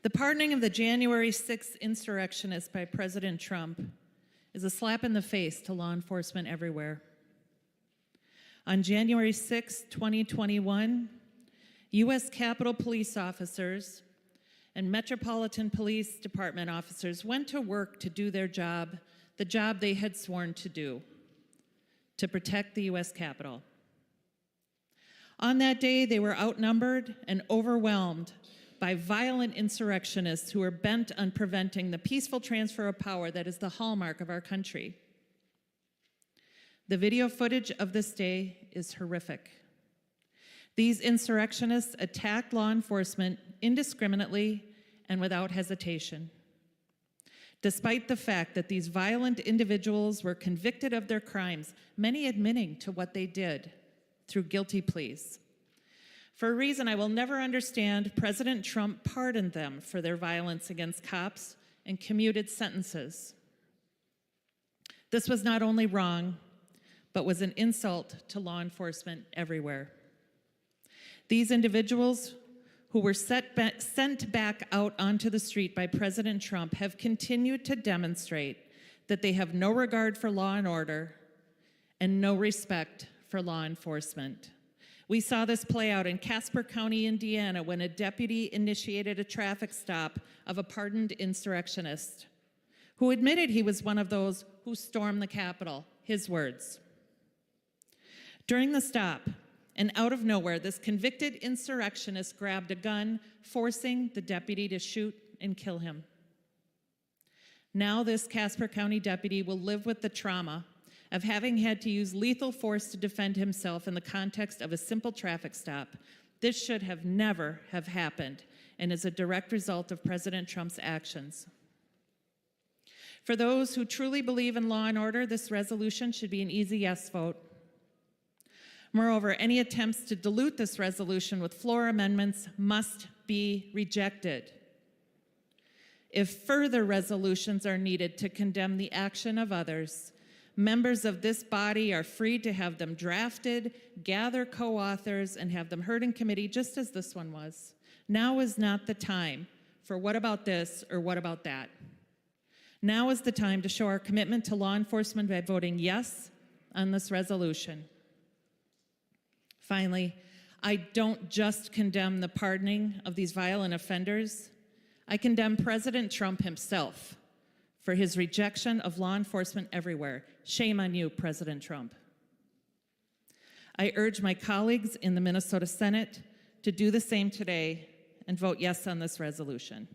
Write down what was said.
The pardoning of the January 6th insurrectionists by President Trump is a slap in the face to law enforcement everywhere. On January 6, 2021, U.S. Capitol police officers and Metropolitan Police Department officers went to work to do their job, the job they had sworn to do, to protect the U.S. Capitol. On that day, they were outnumbered and overwhelmed by violent insurrectionists who were bent on preventing the peaceful transfer of power that is the hallmark of our country. The video footage of this day is horrific. These insurrectionists attacked law enforcement indiscriminately and without hesitation. Despite the fact that these violent individuals were convicted of their crimes, many admitting to what they did through guilty pleas. For a reason I will never understand, President Trump pardoned them for their violence against cops and commuted sentences. This was not only wrong, but was an insult to law enforcement everywhere. These individuals who were sent back out onto the street by President Trump have continued to demonstrate that they have no regard for law and order and no respect for law enforcement. We saw this play out in Casper County, Indiana, when a deputy initiated a traffic stop of a pardoned insurrectionist who admitted he was one of those who stormed the Capitol, his words. During the stop, and out of nowhere, this convicted insurrectionist grabbed a gun, forcing the deputy to shoot and kill him. Now this Casper County deputy will live with the trauma of having had to use lethal force to defend himself in the context of a simple traffic stop. This should have never have happened and is a direct result of President Trump's actions. For those who truly believe in law and order, this resolution should be an easy yes vote. Moreover, any attempts to dilute this resolution with floor amendments must be rejected. If further resolutions are needed to condemn the action of others, members of this body are free to have them drafted, gather co-authors, and have them heard in committee, just as this one was. Now is not the time for what about this or what about that. Now is the time to show our commitment to law enforcement by voting yes on this resolution. Finally, I don't just condemn the pardoning of these violent offenders. I condemn President Trump himself for his rejection of law enforcement everywhere. Shame on you, President Trump. I urge my colleagues in the Minnesota Senate to do the same today and vote yes on this resolution.